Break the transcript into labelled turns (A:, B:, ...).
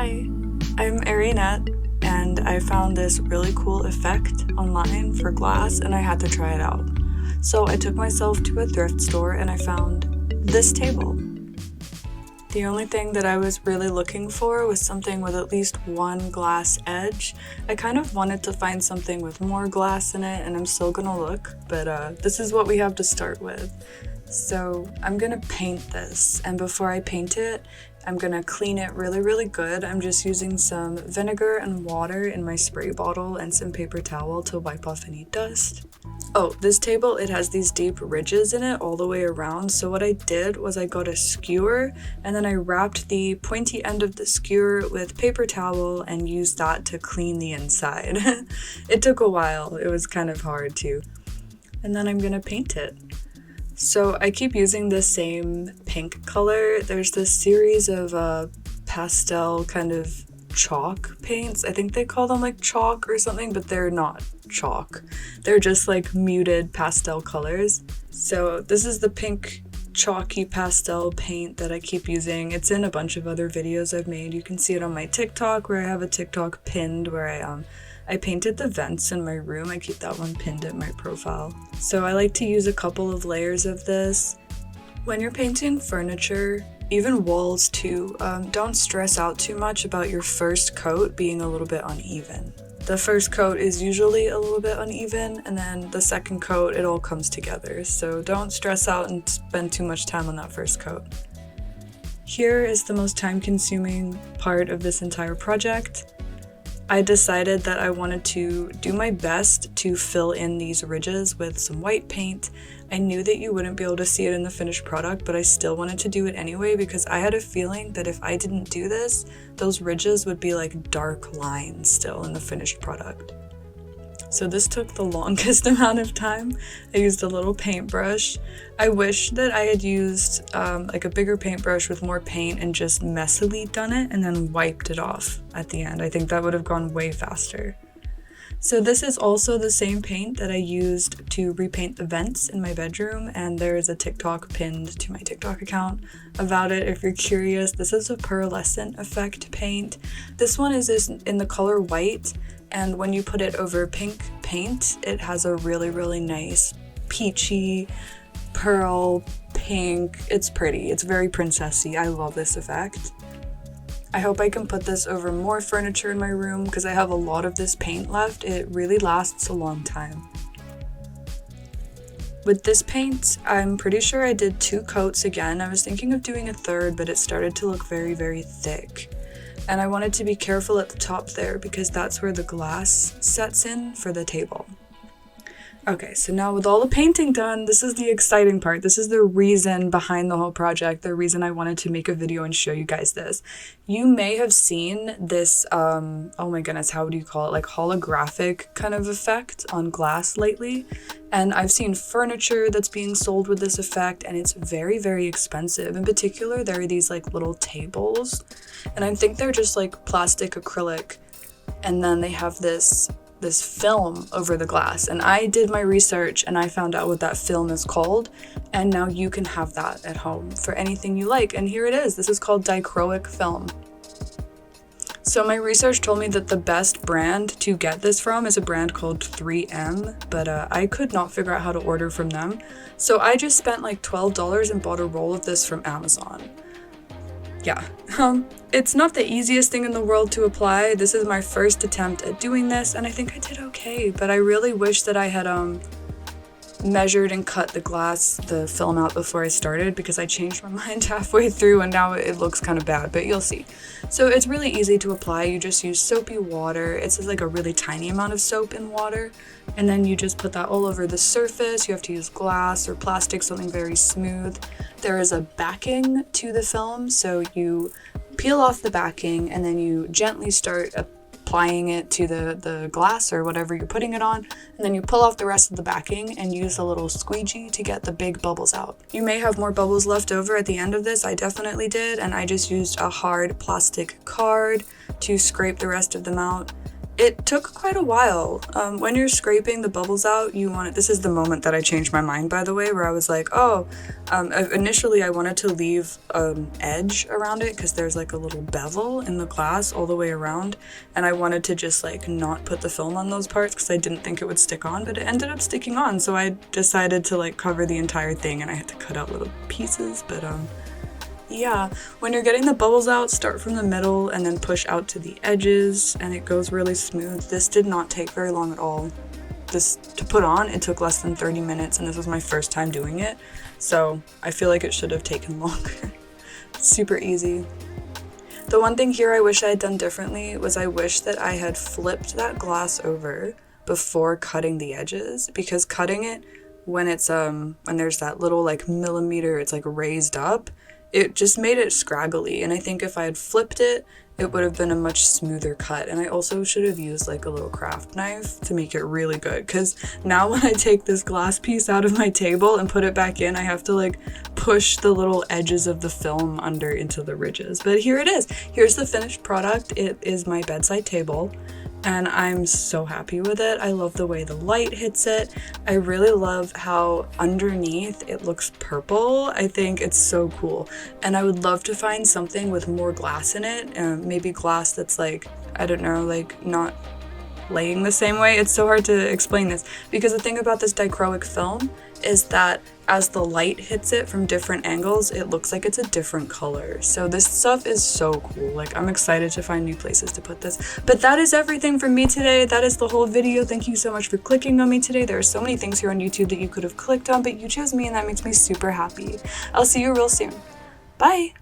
A: Hi, I'm Arienette, and I found this really cool effect online for glass and I had to try it out. So I took myself to a thrift store and I found this table. The only thing that I was really looking for was something with at least one glass edge. I kind of wanted to find something with more glass in it, and I'm still gonna look, but this is what we have to start with. So I'm gonna paint this, and before I paint it, I'm gonna clean it really good. I'm just using some vinegar and water in my spray bottle and some paper towel to wipe off any dust. Oh, this table, it has these deep ridges in it all the way around, so what I did was I got a skewer and then I wrapped the pointy end of the skewer with paper towel and used that to clean the inside. It took a while, it was kind of hard too. And then I'm gonna paint it. So I keep using the same pink color. There's this series of pastel kind of chalk paints. I think they call them like chalk or something, but they're not chalk. They're just like muted pastel colors. So this is the pink chalky pastel paint that I keep using. It's in a bunch of other videos I've made. You can see it on my TikTok, where I have a TikTok pinned where I painted the vents in my room. I keep that one pinned at my profile. So I like to use a couple of layers of this. When you're painting furniture, even walls too, don't stress out too much about your first coat being a little bit uneven. The first coat is usually a little bit uneven, and then the second coat, it all comes together. So don't stress out and spend too much time on that first coat. Here is the most time-consuming part of this entire project. I decided that I wanted to do my best to fill in these ridges with some white paint. I knew that you wouldn't be able to see it in the finished product, but I still wanted to do it anyway because I had a feeling that if I didn't do this, those ridges would be like dark lines still in the finished product. So this took the longest amount of time. I used a little paintbrush. I wish that I had used like a bigger paintbrush with more paint and just messily done it and then wiped it off at the end. I think that would have gone way faster. So this is also the same paint that I used to repaint the vents in my bedroom, and there is a TikTok pinned to my TikTok account about it if you're curious. This is a pearlescent effect paint. This one is in the color white, and when you put it over pink paint, it has a really nice peachy pearl pink. It's pretty. It's very princessy. I love this effect. I hope I can put this over more furniture in my room because I have a lot of this paint left. It really lasts a long time. With this paint, I'm pretty sure I did 2 coats again. I was thinking of doing a third, but it started to look very thick. And I wanted to be careful at the top there because that's where the glass sets in for the table. Okay, so now with all the painting done, this is the exciting part. This is the reason behind the whole project, the reason I wanted to make a video and show you guys this. You may have seen this, oh my goodness, how would you call it? Like holographic kind of effect on glass lately. And I've seen furniture that's being sold with this effect, and it's very expensive. In particular, there are these like little tables, and I think they're just like plastic acrylic, and then they have this film over the glass. And I did my research and I found out what that film is called, and now you can have that at home for anything you like. And here it is. This is called dichroic film. So my research told me that the best brand to get this from is a brand called 3M, but I could not figure out how to order from them. So I just spent like $12 and bought a roll of this from Amazon. Yeah, it's not the easiest thing in the world to apply. This is my first attempt at doing this, and I think I did okay, but I really wish that I had measured and cut the film out before I started, because I changed my mind halfway through and now it looks kind of bad, but you'll see. So it's really easy to apply. You just use soapy water. It's like a really tiny amount of soap and water, and then you just put that all over the surface. You have to use glass or plastic, something very smooth. There is a backing to the film, so you peel off the backing and then you gently start applying it to the glass or whatever you're putting it on, and then you pull off the rest of the backing and use a little squeegee to get the big bubbles out. You may have more bubbles left over at the end of this. I definitely did, and I just used a hard plastic card to scrape the rest of them out. It took quite a while. When you're scraping the bubbles out, this is the moment that I changed my mind, by the way, where I was like, initially I wanted to leave edge around it because there's like a little bevel in the glass all the way around, and I wanted to just like not put the film on those parts because I didn't think it would stick on, but it ended up sticking on, so I decided to like cover the entire thing, and I had to cut out little pieces, but yeah, when you're getting the bubbles out, start from the middle and then push out to the edges, and it goes really smooth. This did not take very long at all. This to put on, it took less than 30 minutes, and this was my first time doing it, so I feel like it should have taken longer. Super easy. The one thing here I wish I had done differently was I wish that I had flipped that glass over before cutting the edges, because cutting it when it's when there's that little like millimeter, it's like raised up, it just made it scraggly, and I think if I had flipped it, it would have been a much smoother cut. And I also should have used like a little craft knife to make it really good, because now when I take this glass piece out of my table and put it back in, I have to like push the little edges of the film under into the ridges. But here it is. Here's the finished product. It is my bedside table, and I'm so happy with it. I love the way the light hits it. I really love how underneath it looks purple. I think it's so cool. And I would love to find something with more glass in it. Maybe glass that's like, I don't know, like not laying the same way. It's so hard to explain this, because the thing about this dichroic film is that as the light hits it from different angles, it looks like it's a different color. So this stuff is so cool. Like, I'm excited to find new places to put this. But that is everything from me today. That is the whole video. Thank you so much for clicking on me today. There are so many things here on YouTube that you could have clicked on, but you chose me, and that makes me super happy. I'll see you real soon. Bye!